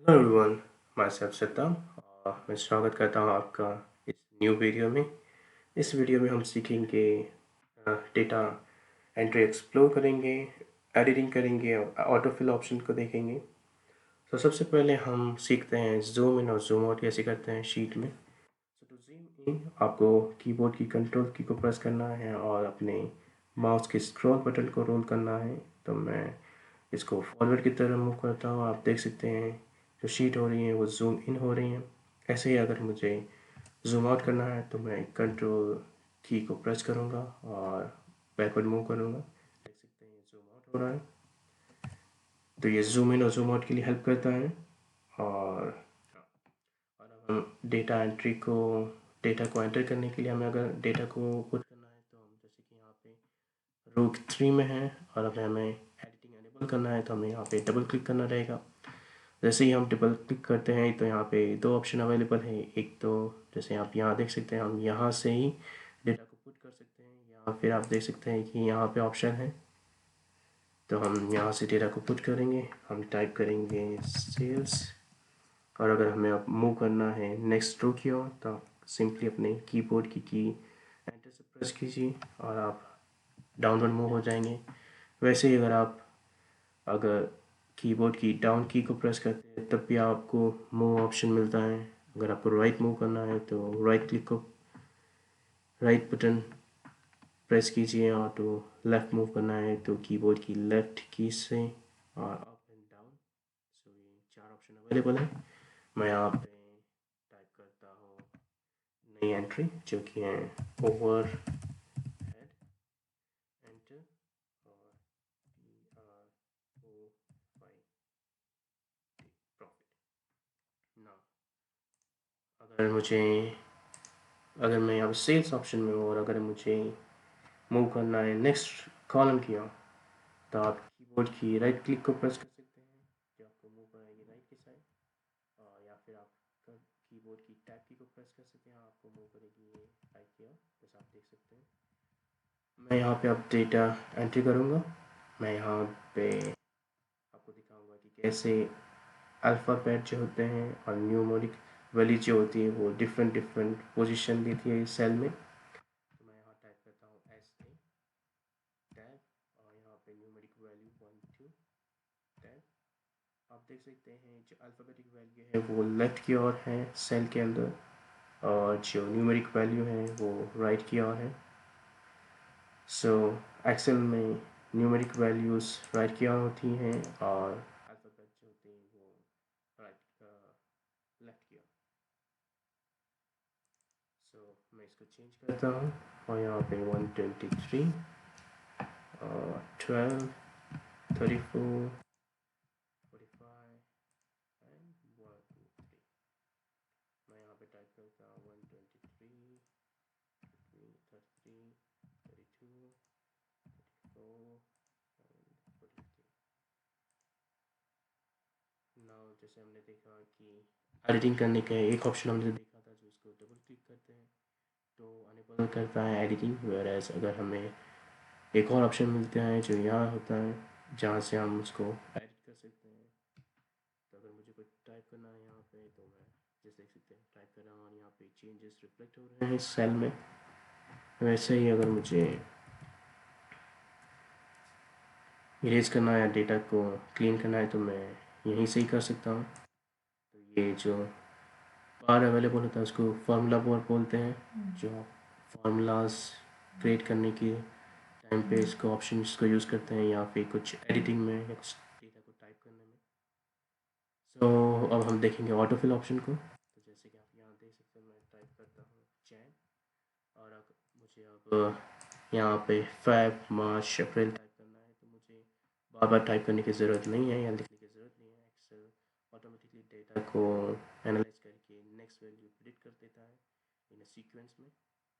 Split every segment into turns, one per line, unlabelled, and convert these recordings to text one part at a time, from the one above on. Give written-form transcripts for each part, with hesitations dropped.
Hello everyone, मैं सत्यम और मैं स्वागत करता हूँ आपका इस न्यू वीडियो में। इस वीडियो में हम सीखेंगे डेटा एंट्री एक्सप्लोर करेंगे, एडिटिंग करेंगे और ऑटोफिल ऑप्शन को देखेंगे। तो सबसे पहले हम सीखते हैं जूम इन और जूम आउट कैसे करते हैं शीट में। टू जूम इन आपको कीबोर्ड की कंट्रोल की को प्रेस करना है और अपने माउस के स्क्रॉल बटन को रोल करना है। तो मैं इसको फॉरवर्ड की तरफ मूव करता हूँ। आप देख सकते हैं जो शीट हो रही है वो जूम इन हो रही हैं। ऐसे ही अगर मुझे जूम आउट करना है तो मैं कंट्रोल की को प्रेस करूँगा और बैकवर्ड मूव करूँगा। देख सकते हैं जूम आउट हो रहा है। तो ये जूम इन और जूम आउट के लिए हेल्प करता है। और अब हम डेटा को एंटर करने के लिए हमें अगर डेटा को पुट करना है तो हम जैसे कि यहाँ पे रो 3 में है और अब हमें एडिटिंग एनेबल करना है तो हमें यहाँ पे डबल क्लिक करना रहेगा। जैसे ही हम डबल क्लिक करते हैं तो यहाँ पे दो ऑप्शन अवेलेबल है। एक तो जैसे आप यहाँ देख सकते हैं हम यहाँ से ही डेटा को पुट कर सकते हैं या फिर आप देख सकते हैं कि यहाँ पे ऑप्शन है तो हम यहाँ से डेटा को पुट करेंगे। हम टाइप करेंगे सेल्स और अगर हमें अब मूव करना है नेक्स्ट रो की ओर तो आप सिंपली अपने कीबोर्ड की एंटर से प्रेस कीजिए और आप डाउनवर्ड मूव हो जाएंगे। वैसे ही अगर कीबोर्ड की डाउन की को प्रेस करते हैं तब भी आपको मूव ऑप्शन मिलता है। अगर आपको राइट मूव करना है तो राइट बटन प्रेस कीजिए और तो लेफ़्ट मूव करना है तो कीबोर्ड की लेफ़्ट की से और अप एंड डाउन। सो ये चार ऑप्शन अवेलेबल है। मैं यहाँ पे टाइप करता हूँ नई एंट्री जो कि है ओवर हेड एंटर और PROFIT प्रॉफिट ना। अगर मुझे अगर मैं यहाँ सेल्स ऑप्शन में हूँ और अगर मुझे मूव करना है नेक्स्ट कॉलम की ओर तो आप कीबोर्ड की राइट क्लिक को प्रेस कर सकते हैं जो आपको मूव कराएगी राइट की साइड। और या फिर आप कीबोर्ड की टैब की को प्रेस कर सकते हैं, आपको मूव करेगी ये राइट की ओर जैसा आप देख सकते हैं। मैं यहाँ पे अब डेटा एंट्री करूँगा। मैं यहाँ पे आपको दिखाऊंगा कि कैसे अल्फ़ाबेट जो होते हैं और न्यूमेरिक वैल्यू जो होती है वो डिफरेंट डिफरेंट पोजीशन देती है इस सेल में। तो मैं यहाँ टाइप करता हूँ SA टैब और यहाँ पे न्यूमेरिक वैल्यू 1 2 टैब। आप देख सकते हैं जो अल्फ़ाबेटिक वैल्यू है वो लेफ़्ट की ओर है सेल के अंदर और जो न्यूमेरिक वैल्यू है वो राइट की ओर है। सो एक्सेल में न्यूमेरिक वैल्यूज़ राइट की ओर होती हैं और अल्फ़ाबेट जो होते हैं वो राइट लेफ़्ट की ओर। सो मैं इसको चेंज करता हूँ और यहाँ पे 123 12 34 45 एंड 1 2 3। मैं यहाँ पे टाइप करता हूँ 123 33 32 34 एंड 43। नाउ जैसे हमने देखा कि एडिटिंग करने का एक ऑप्शन हमने देखा था जो इसको डबल क्लिक करते हैं तो अनेबल करता है एडिटिंग। वेयर एज अगर हमें एक और ऑप्शन मिलता है जो यहाँ होता है जहाँ से हम उसको एडिट कर सकते हैं। तो अगर मुझे कुछ टाइप करना है यहाँ पे तो मैं जैसे देख सकते हैं टाइप कर रहा हूँ और यहाँ पे चेंजेस रिफ्लेक्ट हो रहे हैं इस सेल में। वैसे ही अगर मुझे इरेज करना है या डेटा को क्लीन करना है तो मैं यहीं से ही कर सकता हूँ। तो ये जो बार अवेलेबल होता है उसको फार्मूला बार बोलते हैं। जो फार्मूलाज क्रिएट करने की टाइम पे इसको ऑप्शन को यूज़ करते हैं या फिर कुछ एडिटिंग में या कुछ डेटा को टाइप करने में। सो अब हम देखेंगे ऑटोफिल ऑप्शन को। तो जैसे कि आप यहाँ देख सकते हैं मैं टाइप करता हूँ जैन और अगर मुझे अब यहाँ पे फेब मार्च अप्रैल टाइप करना है तो मुझे बार बार टाइप करने की ज़रूरत नहीं है या लिखने की ज़रूरत नहीं है। एक्सेल ऑटोमेटिकली डेटा को एनालाइज करके नेक्स्ट वैल्यू प्रिडिक्ट कर देता है इन सीक्वेंस में।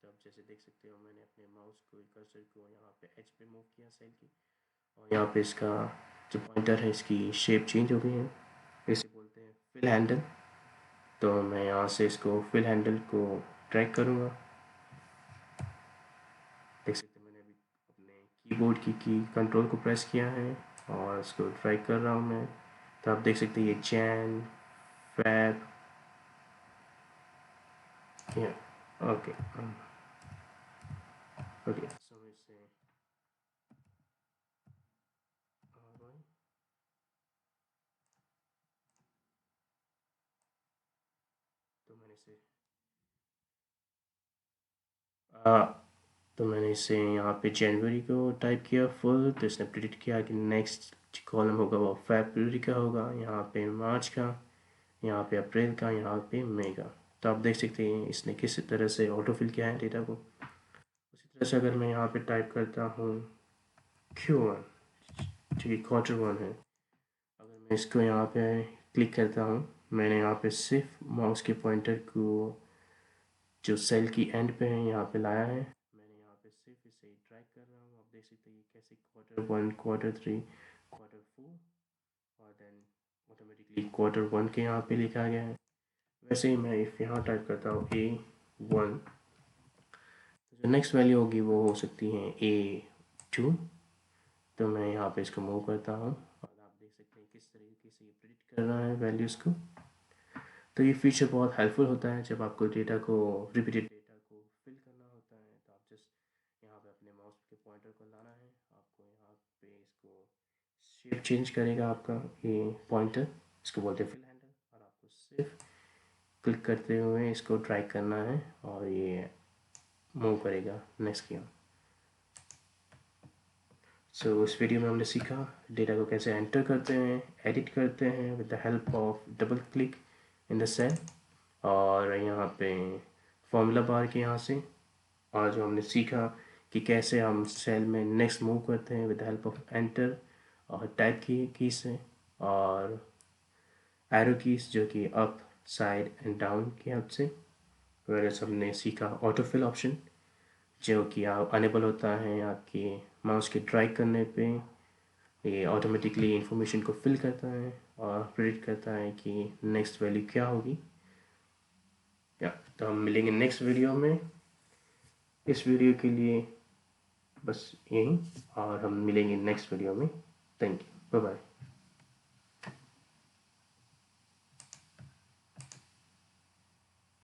तो आप जैसे देख सकते हो मैंने अपने माउस को कर्सर को यहाँ पे एज पे मूव किया सेल की और यहाँ पे इसका जो पॉइंटर है इसकी शेप चेंज हो गई है। इसे बोलते हैं फिल हैंडल। तो मैं यहाँ से इसको फिल हैंडल को ट्रैक करूँगा। देख सकते हैं मैंने अभी अपने कीबोर्ड की कंट्रोल को प्रेस किया है और इसको ट्राई कर रहा हूँ मैं। तो आप देख सकते हैं ये Jain fab, yeah, okay, okay, so we say alright, तो मैंने से आ, तो मैंने इसे यहाँ पे जनवरी को टाइप किया फुल, तो इसने प्रिडिक्ट किया कि नेक्स्ट कॉलम होगा वो फरवरी का होगा, यहाँ पे मार्च का, यहाँ पे अप्रैल का, यहाँ पे मई का। तो आप देख सकते हैं इसने किस तरह से ऑटोफिल किया है डेटा को। उसी तरह से अगर मैं यहाँ पे टाइप करता हूँ Q1, जो कि Q1 है, अगर मैं इसको यहाँ पे क्लिक करता हूँ, मैंने यहाँ पे सिर्फ माउस के पॉइंटर को जो सेल की एंड पे है यहाँ पे लाया है, मैंने यहाँ पे सिर्फ इसे ड्रैग कर रहा हूँ। आप देख सकते हैं कैसे Q1, Q3, Q4 और देन ऑटोमेटिकली Q1 के यहाँ पे लिखा गया है। वैसे ही मैं इफ यहाँ टाइप करता हूँ A1, जो नेक्स्ट वैल्यू होगी वो हो सकती है A2। तो मैं यहाँ पे इसको मूव करता हूँ और आप देख सकते हैं किस तरीके से ये प्रिडिक्ट कर रहा है वैल्यूज़ को। तो ये फीचर बहुत हेल्पफुल होता है जब आपको डेटा को रिपीटेड डेटा को फिल करना होता है। तो आप जस्ट यहाँ पे अपने माउस के पॉइंटर को लाना है, आपको यहाँ पे इसको शेप चेंज करेगा आपका ये पॉइंटर, इसको बोलते हैं फिल हैंडल, और आपको सिर्फ क्लिक करते हुए इसको ड्रैग करना है और ये मूव करेगा नेक्स्ट की ओर। सो इस वीडियो में हमने सीखा डेटा को कैसे एंटर करते हैं, एडिट करते हैं with the help of double click in the cell, और यहाँ पे फॉर्मूला बार के यहाँ से, और जो हमने सीखा कि कैसे हम सेल में नेक्स्ट मूव करते हैं with the help of enter और टाइप की से, और एरो कीज जो कि अप, साइड एंड डाउन की हेल्प से। वगैरह हमने सीखा ऑटोफिल ऑप्शन जो कि आप अनेबल होता है आपके माउस के ड्रैग करने पे, ये ऑटोमेटिकली इंफॉर्मेशन को फिल करता है और प्रिडिक्ट करता है कि नेक्स्ट वैल्यू क्या होगी। या तो हम मिलेंगे नेक्स्ट वीडियो में। इस वीडियो के लिए बस यही, और हम मिलेंगे नेक्स्ट वीडियो में। Thank you, bye bye.